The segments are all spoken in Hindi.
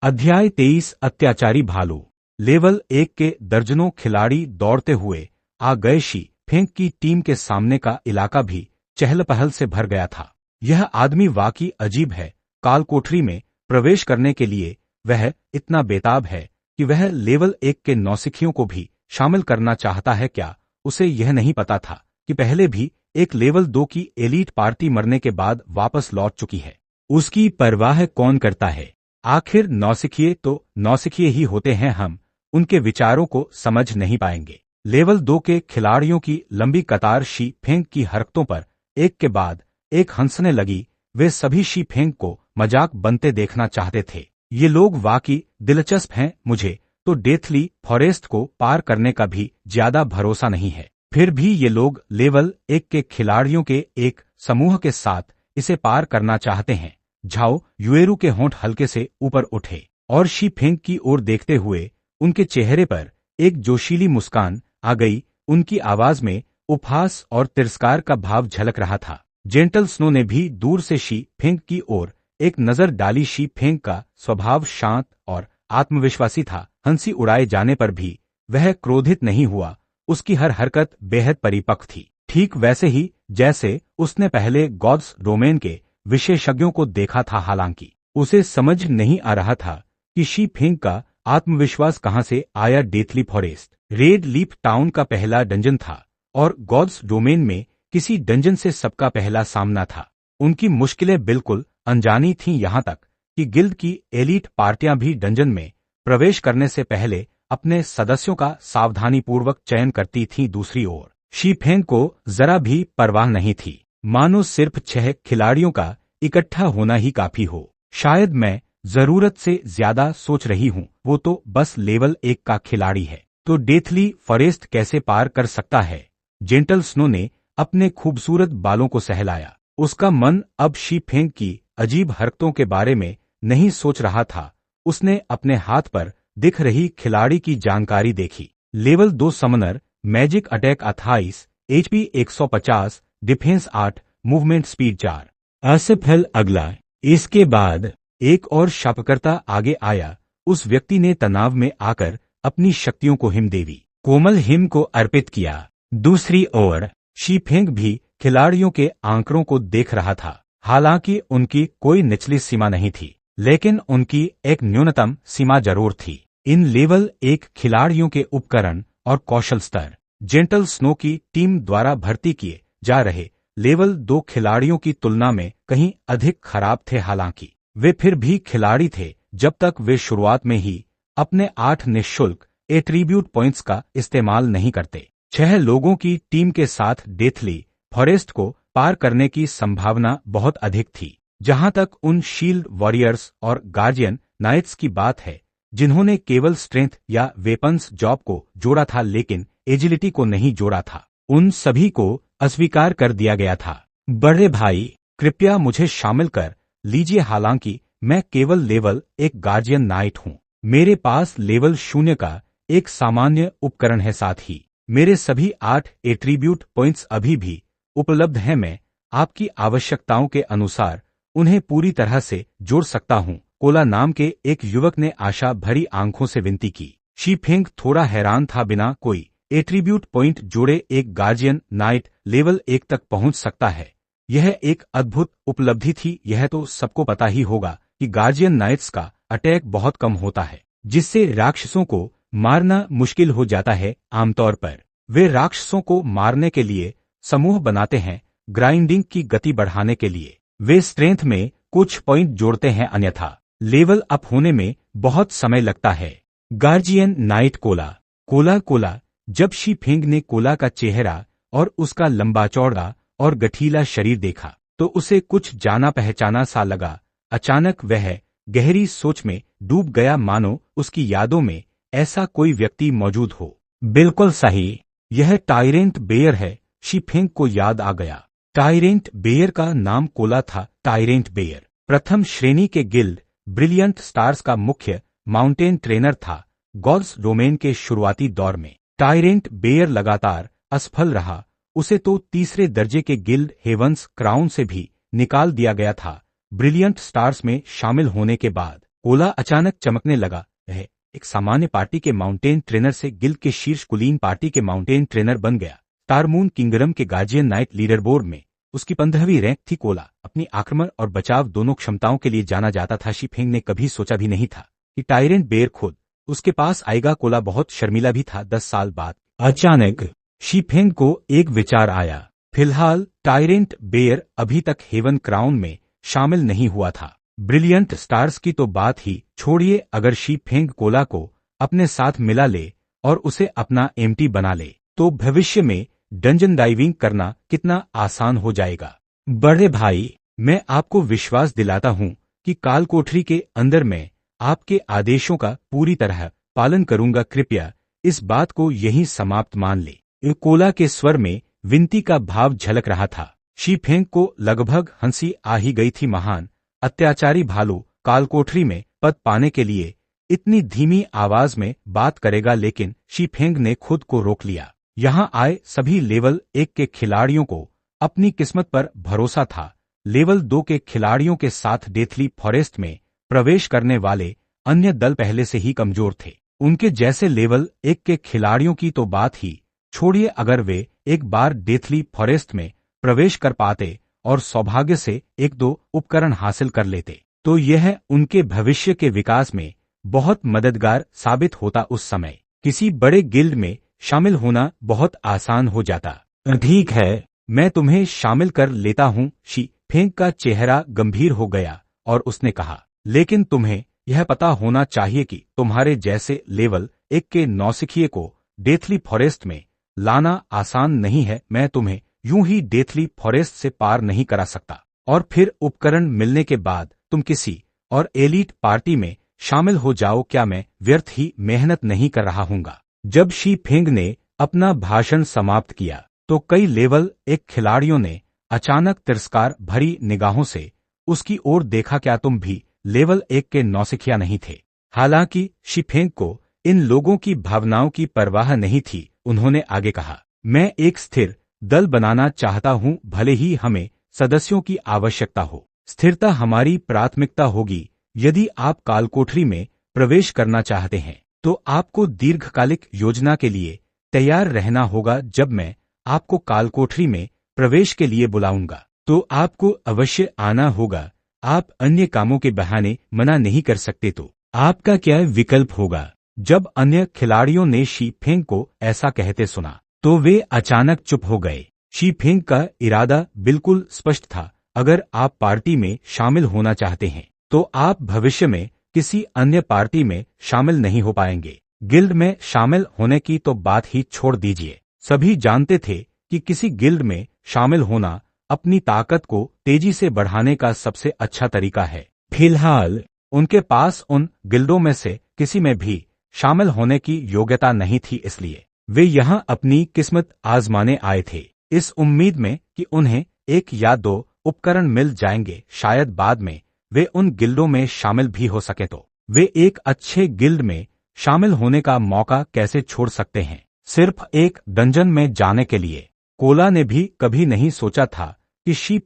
अध्याय 23 अत्याचारी भालू। लेवल 1 के दर्जनों खिलाड़ी दौड़ते हुए आ गए। शी फेंग की टीम के सामने का इलाका भी चहल पहल से भर गया था। यह आदमी वाकई अजीब है। काल कोठरी में प्रवेश करने के लिए वह इतना बेताब है कि वह लेवल 1 के नौसिखियों को भी शामिल करना चाहता है। क्या उसे यह नहीं पता था कि पहले भी एक लेवल 2 की एलीट पार्टी मरने के बाद वापस लौट चुकी है? उसकी परवाह कौन करता है? आखिर नौसिखिए तो नौसिखिए ही होते हैं। हम उनके विचारों को समझ नहीं पाएंगे। लेवल 2 के खिलाड़ियों की लंबी कतार शी फेंग की हरकतों पर एक के बाद एक हंसने लगी। वे सभी शी फेंग को मजाक बनते देखना चाहते थे। ये लोग वाकई दिलचस्प हैं। मुझे तो डेथली फॉरेस्ट को पार करने का भी ज्यादा भरोसा नहीं है। फिर भी ये लोग लेवल 1 के खिलाड़ियों के एक समूह के साथ इसे पार करना चाहते हैं। झाओ युएरू के होंठ हल्के से ऊपर उठे और शी फेंग की ओर देखते हुए उनके चेहरे पर एक जोशीली मुस्कान आ गई। उनकी आवाज में उपहास और तिरस्कार का भाव झलक रहा था। जेंटल स्नो ने भी दूर से शी फेंग की ओर एक नजर डाली। शी फेंग का स्वभाव शांत और आत्मविश्वासी था। हंसी उड़ाए जाने पर भी वह क्रोधित नहीं हुआ। उसकी हर हरकत बेहद परिपक्व थी, ठीक वैसे ही जैसे उसने पहले गॉड्स डोमेन के विशेषज्ञों को देखा था। हालांकि उसे समझ नहीं आ रहा था कि शी फेंग का आत्मविश्वास कहां से आया। Deathly forest red leaf town का पहला डंजन था और गॉड्स डोमेन में किसी डंजन से सबका पहला सामना था। उनकी मुश्किलें बिल्कुल अनजानी थीं, यहां तक कि गिल्ड की एलीट पार्टियां भी डंजन में प्रवेश करने से पहले अपने सदस्यों का सावधानीपूर्वक चयन करती थीं। दूसरी ओर शी फेंग को जरा भी परवाह नहीं थी, मानो सिर्फ 6 खिलाड़ियों का इकट्ठा होना ही काफी हो। शायद मैं जरूरत से ज्यादा सोच रही हूं। वो तो बस लेवल 1 का खिलाड़ी है, तो डेथली फॉरेस्ट कैसे पार कर सकता है? जेंटल स्नो ने अपने खूबसूरत बालों को सहलाया। उसका मन अब शी फेंग की अजीब हरकतों के बारे में नहीं सोच रहा था। उसने अपने हाथ पर दिख रही खिलाड़ी की जानकारी देखी। Level 2 Sumner, magic attack 28, HP 150, defence 8, movement speed 4। असफल। अगला। इसके बाद एक और शापकर्ता आगे आया। उस व्यक्ति ने तनाव में आकर अपनी शक्तियों को हिमदेवी कोमल हिम को अर्पित किया। दूसरी ओर शी फेंग भी खिलाड़ियों के आंकड़ों को देख रहा था। हालांकि उनकी कोई निचली सीमा नहीं थी, लेकिन उनकी एक न्यूनतम सीमा जरूर थी। इन लेवल 1 खिलाड़ियों के उपकरण और कौशल स्तर जेंटल स्नो की टीम द्वारा भर्ती किए जा रहे लेवल 2 खिलाड़ियों की तुलना में कहीं अधिक खराब थे। हालांकि वे फिर भी खिलाड़ी थे जब तक वे शुरुआत में ही अपने 8 निःशुल्क एट्रीब्यूट पॉइंट्स का इस्तेमाल नहीं करते। 6 लोगों की टीम के साथ डेथली फॉरेस्ट को पार करने की संभावना बहुत अधिक थी। जहां तक उन शील्ड वॉरियर्स और गार्जियन नाइट्स की बात है जिन्होंने केवल स्ट्रेंथ या वेपन्स जॉब को जोड़ा था लेकिन एजिलिटी को नहीं जोड़ा था, उन सभी को अस्वीकार कर दिया गया था। बड़े भाई, कृपया मुझे शामिल कर लीजिए। हालांकि मैं केवल लेवल 1 गार्जियन नाइट हूं। मेरे पास लेवल 0 का एक सामान्य उपकरण है, साथ ही मेरे सभी 8 एट्रीब्यूट पॉइंट्स अभी भी उपलब्ध हैं। मैं आपकी आवश्यकताओं के अनुसार उन्हें पूरी तरह से जोड़ सकता हूं। कोला नाम के एक युवक ने आशा भरी आंखों से विनती की। शी फेंग थोड़ा हैरान था। बिना कोई एट्रीब्यूट पॉइंट जोड़े एक गार्जियन नाइट लेवल 1 तक पहुंच सकता है, यह एक अद्भुत उपलब्धि थी। यह तो सबको पता ही होगा कि गार्जियन नाइट्स का अटैक बहुत कम होता है, जिससे राक्षसों को मारना मुश्किल हो जाता है। आमतौर पर वे राक्षसों को मारने के लिए समूह बनाते हैं। ग्राइंडिंग की गति बढ़ाने के लिए वे स्ट्रेंथ में कुछ पॉइंट जोड़ते हैं, अन्यथा लेवल अप होने में बहुत समय लगता है। Guardian night Cola. कोला। जब शी फेंग ने कोला का चेहरा और उसका लंबा चौड़ा और गठीला शरीर देखा तो उसे कुछ जाना पहचाना सा लगा। अचानक वह गहरी सोच में डूब गया, मानो उसकी यादों में ऐसा कोई व्यक्ति मौजूद हो। बिल्कुल सही, यह टायरेंट बेयर है। शी फेंग को याद आ गया। टायरेंट बेयर का नाम कोला था। टायरेंट बेयर प्रथम श्रेणी के गिल्ड ब्रिलियंट स्टार्स का मुख्य माउंटेन ट्रेनर था। गॉड्स डोमेन के शुरुआती दौर में टायरेंट बेयर लगातार असफल रहा। उसे तो तीसरे दर्जे के गिल्ड हेवंस क्राउन से भी निकाल दिया गया था। ब्रिलियंट स्टार्स में शामिल होने के बाद कोला अचानक चमकने लगा है। एक सामान्य पार्टी के माउंटेन ट्रेनर से गिल्ड के शीर्ष कुलीन पार्टी के माउंटेन ट्रेनर बन गया। टारमून किंगडम के गार्जियन नाइट लीडरबोर्ड में उसकी 15वीं रैंक थी। कोला अपनी आक्रमण और बचाव दोनों क्षमताओं के लिए जाना जाता था। शी ने कभी सोचा भी नहीं था कि टायरेंट बेयर खुद उसके पास आएगा। कोला बहुत शर्मीला भी था। 10 साल बाद अचानक शी को एक विचार आया। फिलहाल टायरेंट बेयर अभी तक हेवन क्राउन में शामिल नहीं हुआ था। ब्रिलियंट स्टार्स की तो बात ही छोड़िए, अगर शी कोला को अपने साथ मिला ले और उसे अपना एमटी बना ले तो भविष्य में डंजन डाइविंग करना कितना आसान हो जाएगा। बड़े भाई, मैं आपको विश्वास दिलाता हूं कि काल कोठरी के अंदर मैं आपके आदेशों का पूरी तरह पालन करूंगा। कृपया इस बात को यहीं समाप्त मान ले। कोला के स्वर में विनती का भाव झलक रहा था। शी को लगभग हंसी आ ही गई थी। महान अत्याचारी भालू कालकोठरी में पद पाने के लिए इतनी धीमी आवाज में बात करेगा, लेकिन शी ने खुद को रोक लिया। यहाँ आए सभी लेवल 1 के खिलाड़ियों को अपनी किस्मत पर भरोसा था। लेवल 2 के खिलाड़ियों के साथ डेथली फॉरेस्ट में प्रवेश करने वाले अन्य दल पहले से ही कमजोर थे। उनके जैसे लेवल 1 के खिलाड़ियों की तो बात ही छोड़िए, अगर वे एक बार डेथली फॉरेस्ट में प्रवेश कर पाते और सौभाग्य से 1-2 उपकरण हासिल कर लेते तो यह उनके भविष्य के विकास में बहुत मददगार साबित होता। उस समय किसी बड़े गिल्ड में शामिल होना बहुत आसान हो जाता। ठीक है, मैं तुम्हें शामिल कर लेता हूं। शी का चेहरा गंभीर हो गया और उसने कहा, लेकिन तुम्हें यह पता होना चाहिए कि तुम्हारे जैसे लेवल 1 के नौसिखिए को डेथली फॉरेस्ट में लाना आसान नहीं है। मैं तुम्हें यूं ही डेथली फॉरेस्ट से पार नहीं करा सकता और फिर उपकरण मिलने के बाद तुम किसी और एलीट पार्टी में शामिल हो जाओ। क्या मैं व्यर्थ ही मेहनत नहीं कर रहा हूंगा? जब शी ने अपना भाषण समाप्त किया तो कई लेवल 1 खिलाड़ियों ने अचानक तिरस्कार भरी निगाहों से उसकी ओर देखा। क्या तुम भी लेवल 1 के नौसिखिया नहीं थे? हालांकि शी को इन लोगों की भावनाओं की परवाह नहीं थी। उन्होंने आगे कहा, मैं एक स्थिर दल बनाना चाहता हूं, भले ही हमें सदस्यों की आवश्यकता हो। स्थिरता हमारी प्राथमिकता होगी। यदि आप कालकोठरी में प्रवेश करना चाहते हैं तो आपको दीर्घकालिक योजना के लिए तैयार रहना होगा। जब मैं आपको कालकोठरी में प्रवेश के लिए बुलाऊंगा तो आपको अवश्य आना होगा। आप अन्य कामों के बहाने मना नहीं कर सकते। तो आपका क्या विकल्प होगा? जब अन्य खिलाड़ियों ने शी को ऐसा कहते सुना तो वे अचानक चुप हो गए। शी का इरादा बिल्कुल स्पष्ट था। अगर आप पार्टी में शामिल होना चाहते हैं तो आप भविष्य में किसी अन्य पार्टी में शामिल नहीं हो पाएंगे। गिल्ड में शामिल होने की तो बात ही छोड़ दीजिए। सभी जानते थे कि किसी गिल्ड में शामिल होना अपनी ताकत को तेजी से बढ़ाने का सबसे अच्छा तरीका है। फिलहाल उनके पास उन गिल्डों में से किसी में भी शामिल होने की योग्यता नहीं थी, इसलिए वे यहाँ अपनी किस्मत आजमाने आए थे, इस उम्मीद में कि उन्हें 1 या 2 उपकरण मिल जाएंगे। शायद बाद में वे उन गिल्डों में शामिल भी हो सके। तो वे एक अच्छे गिल्ड में शामिल होने का मौका कैसे छोड़ सकते हैं सिर्फ एक डंजन में जाने के लिए? कोला ने भी कभी नहीं सोचा था कि शी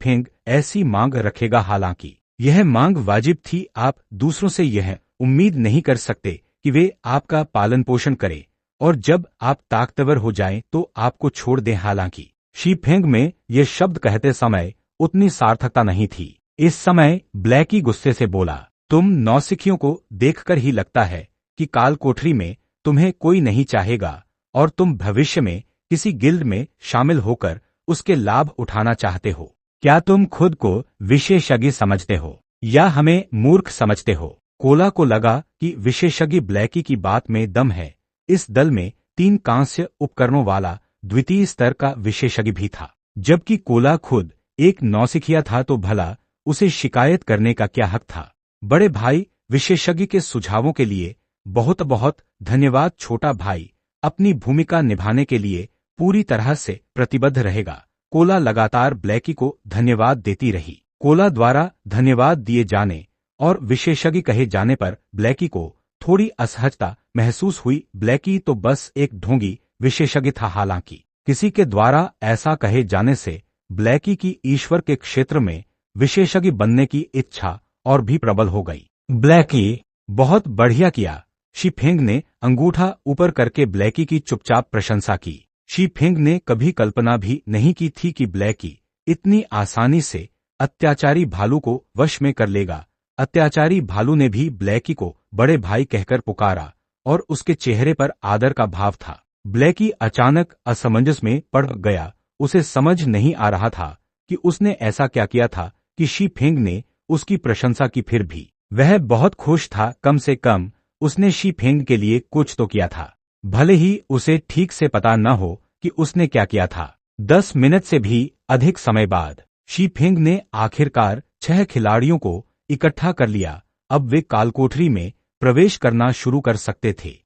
ऐसी मांग रखेगा। हालांकि यह मांग वाजिब थी। आप दूसरों से यह उम्मीद नहीं कर सकते कि वे आपका पालन पोषण करें और जब आप ताकतवर हो जाएं तो आपको छोड़ दें। हालांकि शी में ये शब्द कहते समय उतनी सार्थकता नहीं थी। इस समय ब्लैकी गुस्से से बोला, तुम नौसिखियों को देखकर ही लगता है कि काल कोठरी में तुम्हें कोई नहीं चाहेगा और तुम भविष्य में किसी गिल्ड में शामिल होकर उसके लाभ उठाना चाहते हो। क्या तुम खुद को विशेषज्ञ समझते हो या हमें मूर्ख समझते हो? कोला को लगा कि विशेषज्ञ ब्लैकी की बात में दम है। इस दल में 3 कांस्य उपकरणों वाला द्वितीय स्तर का विशेषज्ञ भी था। जबकि कोला खुद एक नौसिखिया था तो भला उसे शिकायत करने का क्या हक था? बड़े भाई, विशेषज्ञ के सुझावों के लिए बहुत बहुत धन्यवाद। छोटा भाई अपनी भूमिका निभाने के लिए पूरी तरह से प्रतिबद्ध रहेगा। कोला लगातार ब्लैकी को धन्यवाद देती रही। कोला द्वारा धन्यवाद दिए जाने और विशेषज्ञ कहे जाने पर ब्लैकी को थोड़ी असहजता महसूस हुई। ब्लैकी तो बस एक ढोंगी विशेषज्ञ था। हालांकि किसी के द्वारा ऐसा कहे जाने से ब्लैकी की ईश्वर के क्षेत्र में विशेषज्ञ बनने की इच्छा और भी प्रबल हो गई। ब्लैकी, बहुत बढ़िया किया। शीफेंग ने अंगूठा ऊपर करके ब्लैकी की चुपचाप प्रशंसा की। शीफेंग ने कभी कल्पना भी नहीं की थी कि ब्लैकी इतनी आसानी से अत्याचारी भालू को वश में कर लेगा। अत्याचारी भालू ने भी ब्लैकी को बड़े भाई कहकर पुकारा और उसके चेहरे पर आदर का भाव था। ब्लैकी अचानक असमंजस में पड़ गया। उसे समझ नहीं आ रहा था कि उसने ऐसा क्या किया था कि शीफेंग ने उसकी प्रशंसा की। फिर भी वह बहुत खुश था, कम से कम उसने शीफेंग के लिए कुछ तो किया था, भले ही उसे ठीक से पता न हो कि उसने क्या किया था। 10 मिनट से भी अधिक समय बाद शीफेंग ने आखिरकार 6 खिलाड़ियों को इकट्ठा कर लिया। अब वे कालकोठरी में प्रवेश करना शुरू कर सकते थे।